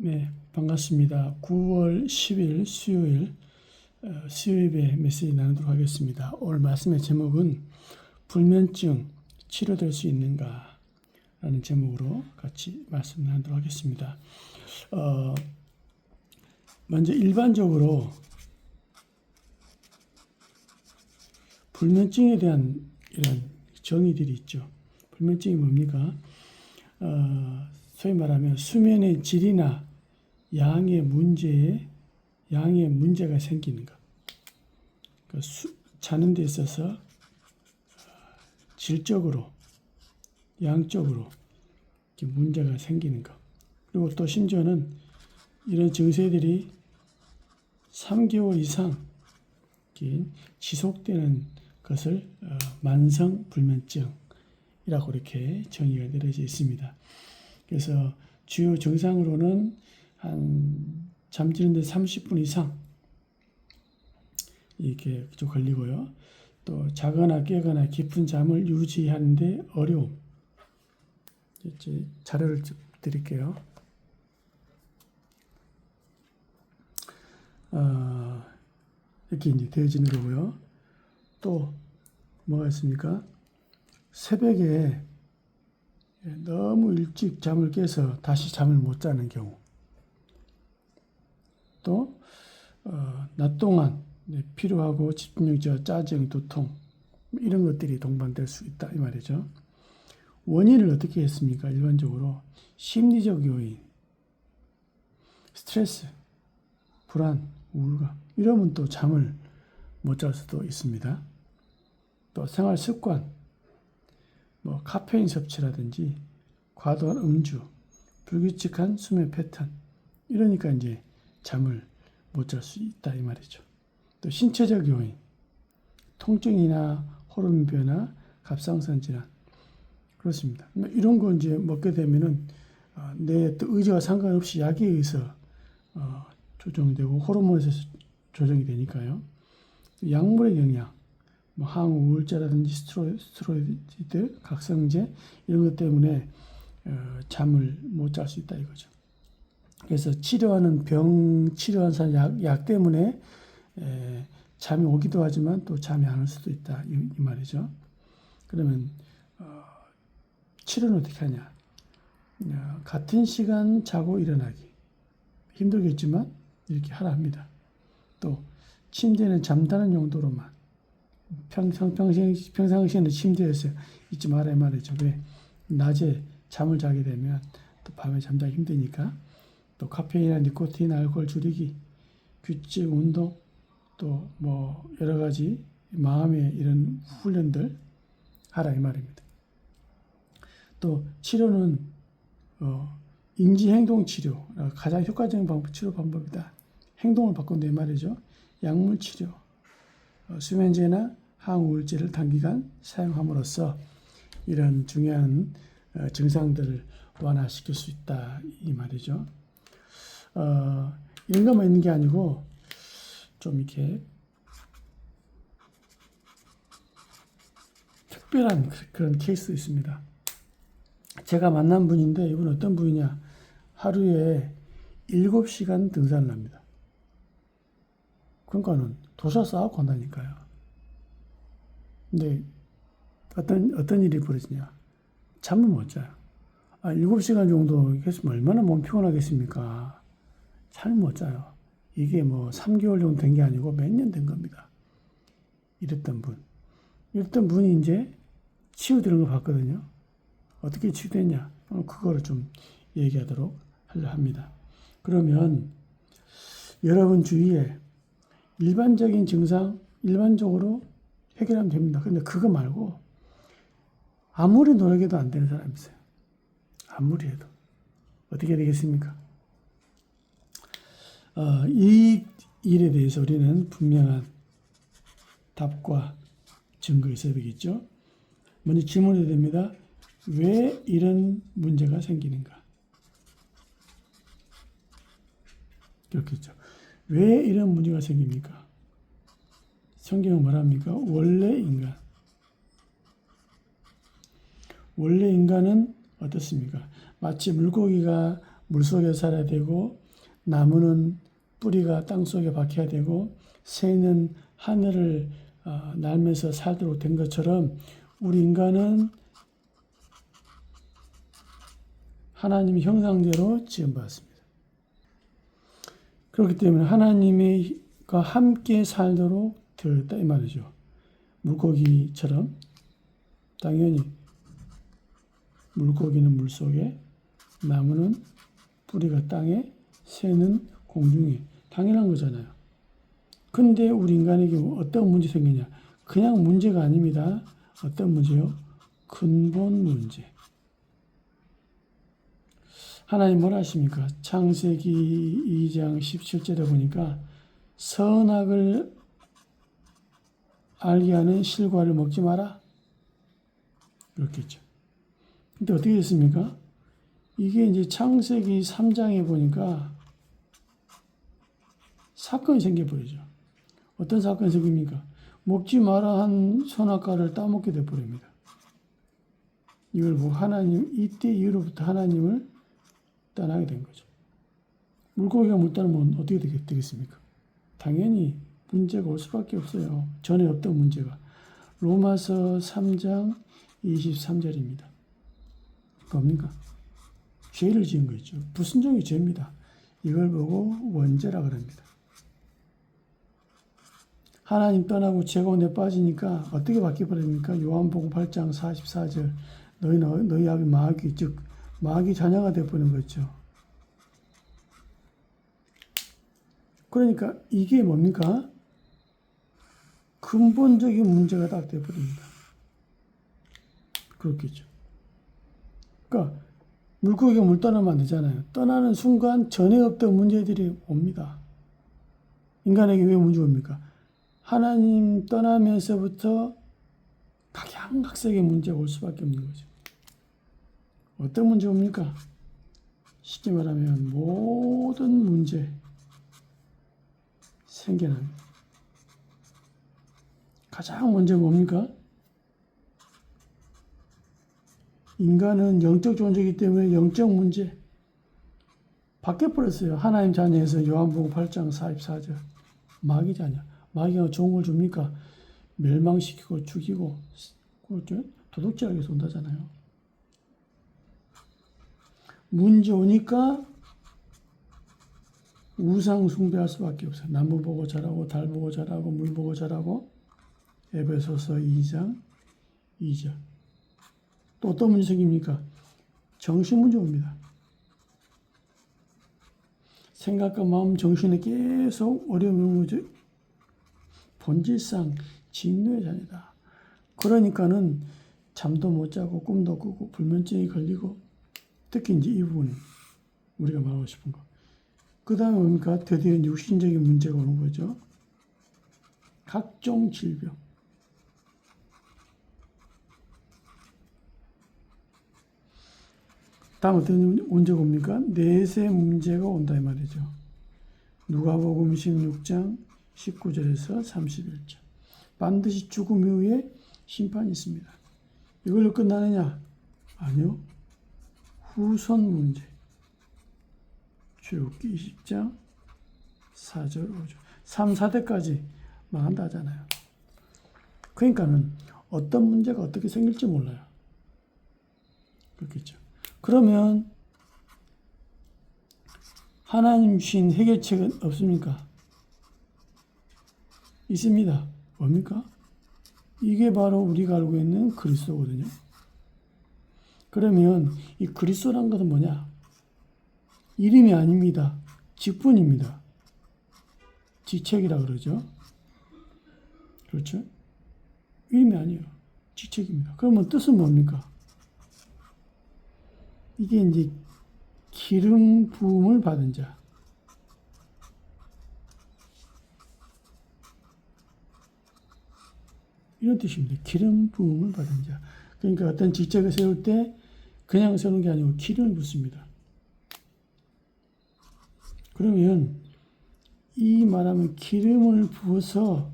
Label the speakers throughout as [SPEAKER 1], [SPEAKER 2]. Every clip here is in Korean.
[SPEAKER 1] 네, 반갑습니다. 9월 10일 수요일 수요일에 메시지 나누도록 하겠습니다. 오늘 말씀의 제목은 불면증 치료될 수 있는가? 라는 제목으로 같이 말씀 나누도록 하겠습니다. 먼저 일반적으로 불면증에 대한 이런 정의들이 있죠. 불면증이 뭡니까? 소위 말하면 수면의 질이나 양의 문제가 생기는 것. 그러니까 자는 데 있어서 질적으로, 양적으로 이렇게 문제가 생기는 것. 그리고 또 심지어는 이런 증세들이 3개월 이상 지속되는 것을 만성 불면증이라고 이렇게 정의가 내려져 있습니다. 그래서 주요 증상으로는 잠드는데 30분 이상 이렇게 좀 걸리고요. 또 자거나 깨거나 깊은 잠을 유지하는데 어려움. 이제 자료를 드릴게요. 이렇게 이제 되어지는 거고요. 또 뭐가 있습니까? 새벽에 너무 일찍 잠을 깨서 다시 잠을 못 자는 경우. 또 낮 동안 피로하고 집중력 저하, 짜증, 두통 이런 것들이 동반될 수 있다 이 말이죠. 원인을 어떻게 했습니까? 일반적으로 심리적 요인, 스트레스, 불안, 우울감 이러면 또 잠을 못 잘 수도 있습니다. 또 생활 습관, 뭐 카페인 섭취라든지 과도한 음주, 불규칙한 수면 패턴 이러니까 이제 잠을 못 잘 수 있다 이 말이죠. 또 신체적 요인, 통증이나 호르몬 변화, 갑상선 질환 그렇습니다. 이런 거 이제 먹게 되면은 내 또 의지와 상관없이 약에 의해서 조정되고 호르몬에서 조정이 되니까요. 약물의 영향, 뭐 항우울제라든지 스테로이드, 각성제 이런 것 때문에 잠을 못 잘 수 있다 이거죠. 그래서 치료하는 약 때문에 잠이 오기도 하지만 또 잠이 안 올 수도 있다 이 말이죠. 그러면 치료는 어떻게 하냐? 같은 시간 자고 일어나기 힘들겠지만 이렇게 하라 합니다. 또 침대는 잠자는 용도로만 평상시에는 침대에서 있지 마라 이 말이죠. 왜? 낮에 잠을 자게 되면 또 밤에 잠자기 힘드니까. 또 카페인이나 니코틴, 알코올 줄이기, 규칙, 운동, 또 뭐 여러 가지 마음의 이런 훈련들 하라 이 말입니다. 또 치료는 인지행동 치료 가장 효과적인 치료 방법이다. 행동을 바꾼다 이 말이죠. 약물 치료, 수면제나 항우울제를 단기간 사용함으로써 이런 중요한 증상들을 완화시킬 수 있다 이 말이죠. 이런 것만 있는 게 아니고 좀 이렇게 특별한 그런 케이스도 있습니다. 제가 만난 분인데 이분 어떤 분이냐? 하루에 7시간 등산을 합니다. 그러니까는 도사 싸고 한다니까요. 근데 어떤 일이 벌어지냐? 잠을 못 자요. 7시간 정도 했으면 얼마나 몸 피곤하겠습니까? 잠을 못 자요. 이게 뭐 3개월 정도 된 게 아니고 몇 년 된 겁니다. 이랬던 분이 이제 치유되는 거 봤거든요. 어떻게 치유됐냐? 그거를 좀 얘기하도록 하려 합니다. 그러면 여러분 주위에 일반적인 증상, 일반적으로 해결하면 됩니다. 근데 그거 말고 아무리 노력해도 안 되는 사람이 있어요. 아무리 해도. 어떻게 되겠습니까? 이 일에 대해서 우리는 분명한 답과 증거가 있어야 되겠죠. 먼저 질문해야 됩니다. 왜 이런 문제가 생기는가? 그렇겠죠. 왜 이런 문제가 생깁니까? 성경은 뭐랍니까? 원래 인간은 어떻습니까? 마치 물고기가 물속에 살아야 되고, 나무는 뿌리가 땅속에 박혀야 되고, 새는 하늘을 날면서 살도록 된 것처럼 우리 인간은 하나님의 형상대로 지음받았습니다. 그렇기 때문에 하나님과 함께 살도록 되었다 이 말이죠. 물고기처럼 당연히 물고기는 물속에, 나무는 뿌리가 땅에, 새는 공중에 당연한 거잖아요. 근데 우리 인간에게 어떤 문제 생기냐? 그냥 문제가 아닙니다. 어떤 문제요? 근본 문제. 하나님 뭐라 하십니까? 창세기 2장 17절에 보니까 선악을 알게 하는 실과를 먹지 마라. 그렇겠죠. 근데 어떻게 됐습니까? 이게 이제 창세기 3장에 보니까 사건이 생겨버리죠. 어떤 사건이 생깁니까? 먹지 마라 한 선악과를 따먹게 돼버립니다. 이걸 보고 하나님, 이때 이후로부터 하나님을 떠나게 된 거죠. 물고기가 물 따르면 어떻게 되겠습니까? 당연히 문제가 올 수밖에 없어요. 전에 없던 문제가. 로마서 3장 23절입니다. 뭡니까? 죄를 지은 거죠. 불순종이 죄입니다. 이걸 보고 원죄라 그럽니다. 하나님 떠나고 죄가운데 빠지니까 어떻게 바뀌어버립니까? 요한복음 8장 44절 너희 아비 마귀, 즉 마귀 자녀가 되어버린 거죠. 그러니까 이게 뭡니까? 근본적인 문제가 딱 되어버립니다. 그렇겠죠. 그러니까 물고기가 물 떠나면 안 되잖아요. 떠나는 순간 전에 없던 문제들이 옵니다. 인간에게 왜 문제가 옵니까? 하나님 떠나면서부터 각양각색의 문제가 올 수밖에 없는 거죠. 어떤 문제가 옵니까? 쉽게 말하면 모든 문제 생겨납니다. 가장 먼저 뭡니까? 인간은 영적 존재이기 때문에 영적 문제 바뀌어버렸어요. 하나님 자녀에서 요한복음 8장 44절 마귀 자녀. 마귀가 좋은 걸 줍니까? 멸망시키고 죽이고 도둑질하게 쏜다잖아요. 문제 오니까 우상 숭배할 수밖에 없어요. 나무 보고 자라고, 달 보고 자라고, 물 보고 자라고. 에베소서 2장 2절. 또 어떤 문제 생깁니까? 정신 문제 옵니다. 생각과 마음, 정신에 계속 어려움이 오는 거죠. 본질상 진노의 자녀다. 그러니까는 잠도 못 자고 꿈도 꾸고 불면증이 걸리고, 특히 이제 이 부분 우리가 말하고 싶은 거. 그 다음에 뭡니까? 드디어 육신적인 문제가 오는 거죠. 각종 질병. 다음 어떤 문제가 옵니까? 내세 문제가 온다 이 말이죠. 누가복음 16장 19절에서 31절. 반드시 죽음 이후에 심판이 있습니다. 이걸로 끝나느냐? 아니요. 후손 문제. 출애굽기 20장 4절 5절. 3, 4대까지 망한다 하잖아요. 그러니까는 어떤 문제가 어떻게 생길지 몰라요. 그렇겠죠. 그러면 하나님 주신 해결책은 없습니까? 있습니다. 뭡니까? 이게 바로 우리가 알고 있는 그리스도거든요. 그러면 이 그리스도란 것은 뭐냐? 이름이 아닙니다. 직분입니다. 직책이라 그러죠. 그렇죠? 이름이 아니에요. 직책입니다. 그러면 뜻은 뭡니까? 이게 이제 기름 부음을 받은 자. 이런 뜻입니다. 기름 부음을 받은 자. 그러니까 어떤 직책을 세울 때 그냥 세우는 게 아니고 기름을 붓습니다. 그러면 이 말하면 기름을 부어서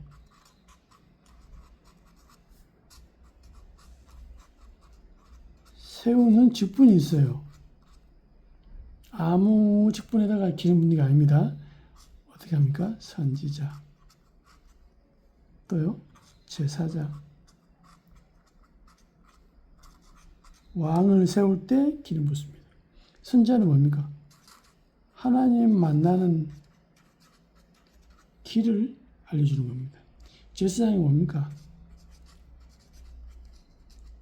[SPEAKER 1] 세우는 직분이 있어요. 아무 직분에다가 기름 붓는 게 아닙니다. 어떻게 합니까? 선지자. 또요? 제사장. 왕을 세울 때 기름 붓습니다. 선지자는 뭡니까? 하나님 만나는 길을 알려주는 겁니다. 제사장이 뭡니까?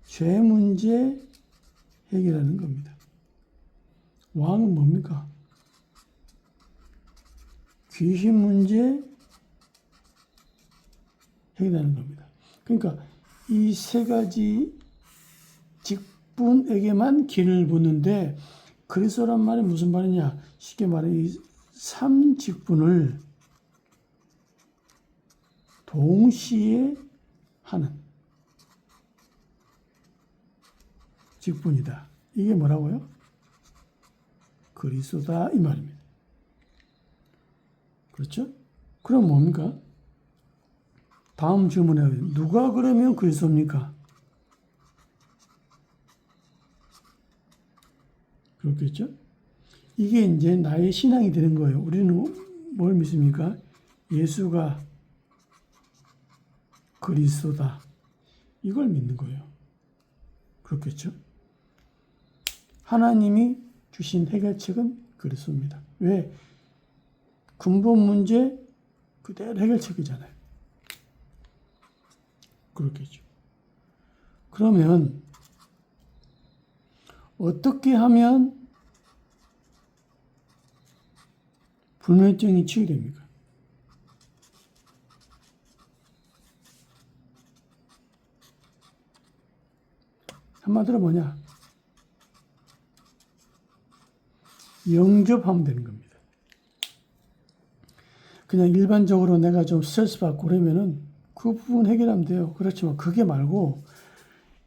[SPEAKER 1] 죄 문제 해결하는 겁니다. 왕은 뭡니까? 귀신 문제 해결하는 겁니다. 그러니까 이 세 가지 직분에게만 길을 붓는데 그리스도란 말이 무슨 말이냐? 쉽게 말해 이 3직분을 동시에 하는 직분이다. 이게 뭐라고요? 그리스도다 이 말입니다. 그렇죠? 그럼 뭡니까? 다음 질문에 누가 그러면 그리스도입니까? 그렇겠죠? 이게 이제 나의 신앙이 되는 거예요. 우리는 뭘 믿습니까? 예수가 그리스도다. 이걸 믿는 거예요. 그렇겠죠? 하나님이 주신 해결책은 그리스도입니다. 왜? 근본 문제 그대로 해결책이잖아요. 그렇겠죠. 그러면 어떻게 하면 불면증이 치유됩니까? 한마디로 뭐냐? 영접하면 되는 겁니다. 그냥 일반적으로 내가 좀 스트레스 받고 그러면은 그 부분 해결하면 돼요. 그렇지만 그게 말고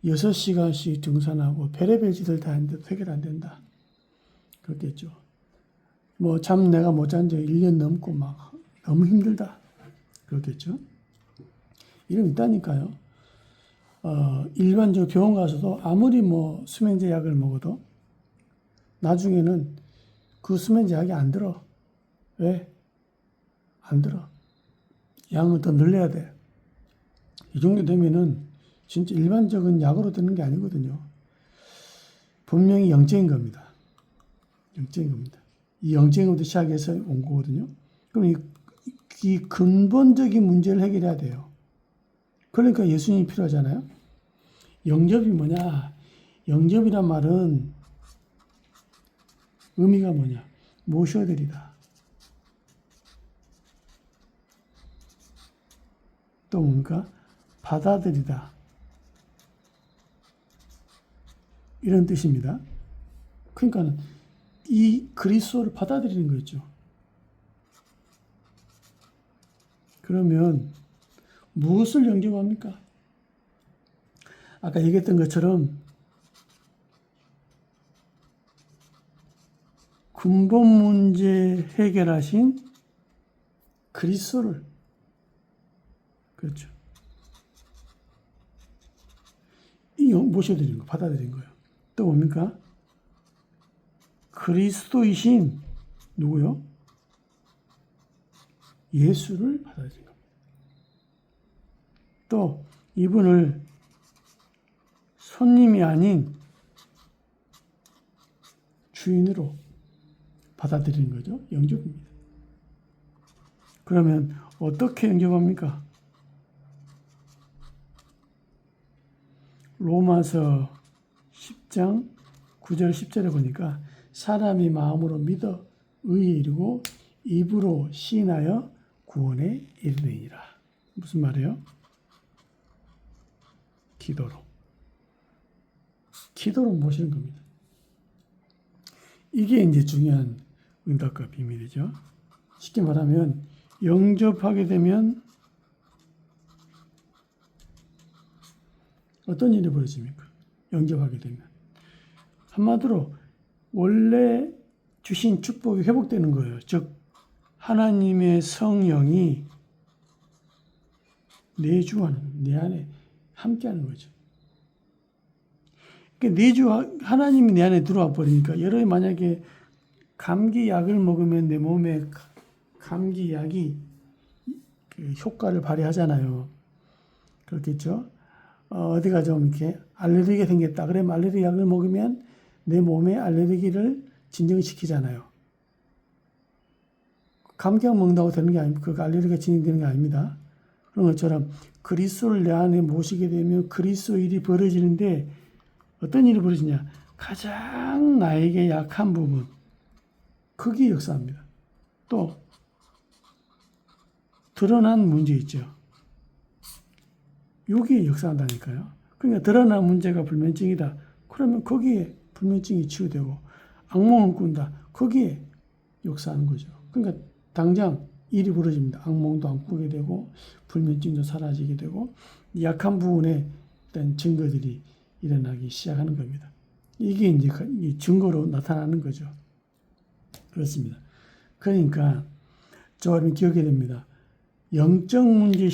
[SPEAKER 1] 6시간씩 등산하고 별의별 짓을 다 했는데 해결 안 된다. 그렇겠죠. 뭐 잠 내가 못 잔 지 1년 넘고 막 너무 힘들다. 그렇겠죠. 이런 있다니까요. 일반적으로 병원 가서도 아무리 뭐 수면제 약을 먹어도 나중에는 그 수면제 약이 안 들어. 왜? 안 들어. 양을 더 늘려야 돼. 이 정도 되면은 진짜 일반적인 약으로 되는 게 아니거든요. 분명히 영적인 겁니다. 영적인 겁니다. 이 영적인 것부터 시작해서 온 거거든요. 그럼 이 근본적인 문제를 해결해야 돼요. 그러니까 예수님이 필요하잖아요. 영접이 뭐냐? 영접이란 말은 의미가 뭐냐? 모셔드리다. 또 뭡니까? 받아들이다. 이런 뜻입니다. 그러니까 이 그리스도를 받아들이는 거죠. 그러면 무엇을 영접합니까? 아까 얘기했던 것처럼 근본 문제 해결하신 그리스도를, 그렇죠. 모셔드리는 거, 받아들이는 거예요. 또 뭡니까? 그리스도이신 누구요? 예수를 받아들이는 겁니다. 또 이분을 손님이 아닌 주인으로 받아들이는 거죠. 영접입니다. 그러면 어떻게 영접합니까? 로마서 10장 9절 10절에 보니까 사람이 마음으로 믿어 의에 이르고 입으로 시인하여 구원에 이르느니라. 무슨 말이에요? 기도로 모시는 겁니다. 이게 이제 중요한 응답과 비밀이죠. 쉽게 말하면 영접하게 되면 어떤 일이 벌어집니까? 영접하게 되면 한마디로 원래 주신 축복이 회복되는 거예요. 즉 하나님의 성령이 내주하는, 내 안에 함께하는 거죠. 그러니까 하나님이 내 안에 들어와 버리니까 여러분이 만약에 감기약을 먹으면 내 몸에 감기약이 그 효과를 발휘하잖아요. 그렇겠죠? 어디가 좀 이렇게 알레르기가 생겼다. 그러면 알레르기 약을 먹으면 내 몸에 알레르기를 진정시키잖아요. 감기약 먹는다고 되는 게 아닙니다. 그 알레르기가 진행되는 게 아닙니다. 그런 것처럼 그리스도를 내 안에 모시게 되면 그리스도 일이 벌어지는데 어떤 일이 벌어지냐? 가장 나에게 약한 부분, 거기에 역사합니다. 또 드러난 문제 있죠. 여기에 역사한다니까요. 그러니까 드러난 문제가 불면증이다. 그러면 거기에 불면증이 치유되고 악몽을 꾼다. 거기에 역사하는 거죠. 그러니까 당장 일이 벌어집니다. 악몽도 안 꾸게 되고 불면증도 사라지게 되고 약한 부분에 일단 증거들이 일어나기 시작하는 겁니다. 이게 이제 증거로 나타나는 거죠. 그렇습니다. 그러니까 저는 기억해야 됩니다. 영적 문제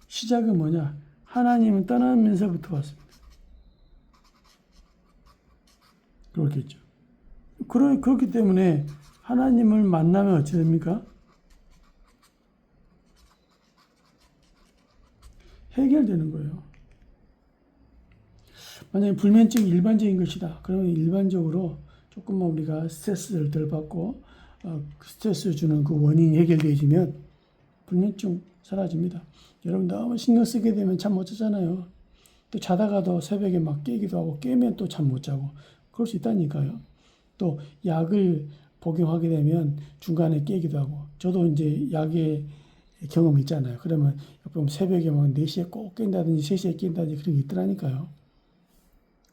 [SPEAKER 1] 시작은 뭐냐? 하나님은 떠나면서부터 왔습니다. 그렇겠죠. 그렇기 때문에 하나님을 만나면 어찌 됩니까? 해결되는 거예요. 만약에 불면증이 일반적인 것이다. 그러면 일반적으로 조금만 우리가 스트레스를 덜 받고 스트레스 주는 그 원인이 해결되어지면 불면증 사라집니다. 여러분 너무 신경 쓰게 되면 잠 못 자잖아요. 또 자다가도 새벽에 막 깨기도 하고 깨면 또 잠 못 자고 그럴 수 있다니까요. 또 약을 복용하게 되면 중간에 깨기도 하고 저도 이제 약의 경험이 있잖아요. 그러면 새벽에 막 4시에 꼭 깬다든지 3시에 깬다든지 그런 게 있더라니까요.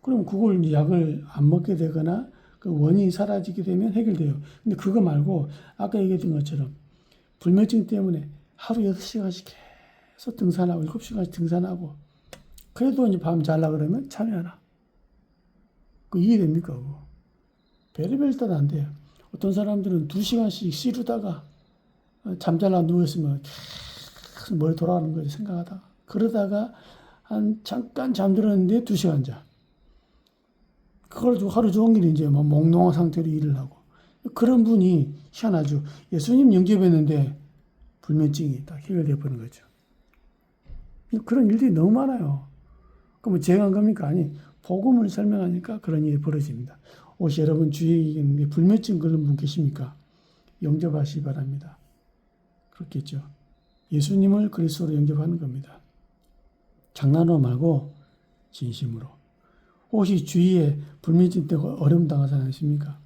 [SPEAKER 1] 그럼 그걸 이제 약을 안 먹게 되거나 그 원인이 사라지게 되면 해결돼요. 근데 그거 말고 아까 얘기했던 것처럼 불면증 때문에 하루 6시간씩 계속 등산하고 7시간씩 등산하고 그래도 이제 밤 잘라 그러면 잠이 안 와. 그 이해됩니까? 그거? 별의별 뜻 안 돼요. 어떤 사람들은 2시간씩 쉬르다가 잠잘라 누워있으면 계속 머리 돌아가는 거지 생각하다가 그러다가 한 잠깐 잠들었는데 2시간 자. 그걸 하루 종일 이제 뭐 몽롱한 상태로 일을 하고 그런 분이 희한하죠. 예수님 영접했는데 불면증이 딱 해결되어 버린 거죠. 그런 일들이 너무 많아요. 그럼 제가 한 겁니까? 아니, 복음을 설명하니까 그런 일이 벌어집니다. 혹시 여러분 주위에 불면증 걸린 분 계십니까? 영접하시기 바랍니다. 그렇겠죠. 예수님을 그리스도로 영접하는 겁니다. 장난으로 말고 진심으로. 혹시 주위에 불면증 때문에 어려움 당한 사람 있습니까?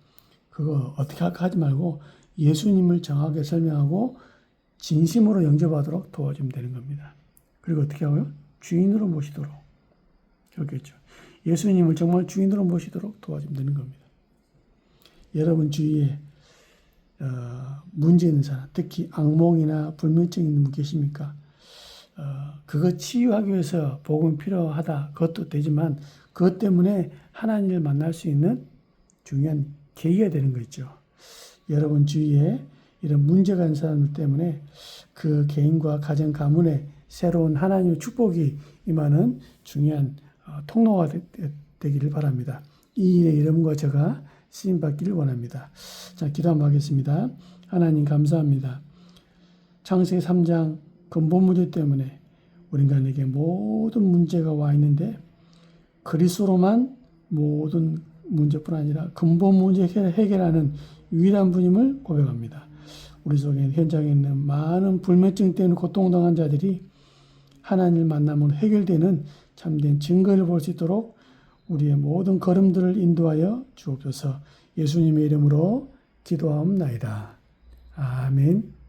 [SPEAKER 1] 그거 어떻게 할까 하지 말고 예수님을 정확하게 설명하고 진심으로 영접하도록 도와주면 되는 겁니다. 그리고 어떻게 하고요? 주인으로 모시도록. 그렇겠죠. 예수님을 정말 주인으로 모시도록 도와주면 되는 겁니다. 여러분 주위에 문제 있는 사람, 특히 악몽이나 불면증 있는 분 계십니까? 그거 치유하기 위해서 복음이 필요하다. 그것도 되지만 그것 때문에 하나님을 만날 수 있는 중요한 계기가 되는 거 있죠. 여러분 주위에 이런 문제가 있는 사람들 때문에 그 개인과 가정 가문에 새로운 하나님의 축복이 임하는 중요한 통로가 되기를 바랍니다. 이 일에 여러분과 제가 쓰임받기를 원합니다. 자, 기도 한번 하겠습니다. 하나님 감사합니다. 창세기 3장 근본 문제 때문에 우리 인간에게 모든 문제가 와 있는데 그리스도로만 모든 문제뿐 아니라 근본 문제 해결하는 유일한 분임을 고백합니다. 우리 속에 현장에 있는 많은 불면증 때문에 고통당한 자들이 하나님을 만나면 해결되는 참된 증거를 볼 수 있도록 우리의 모든 걸음들을 인도하여 주옵소서. 예수님의 이름으로 기도하옵나이다. 아멘.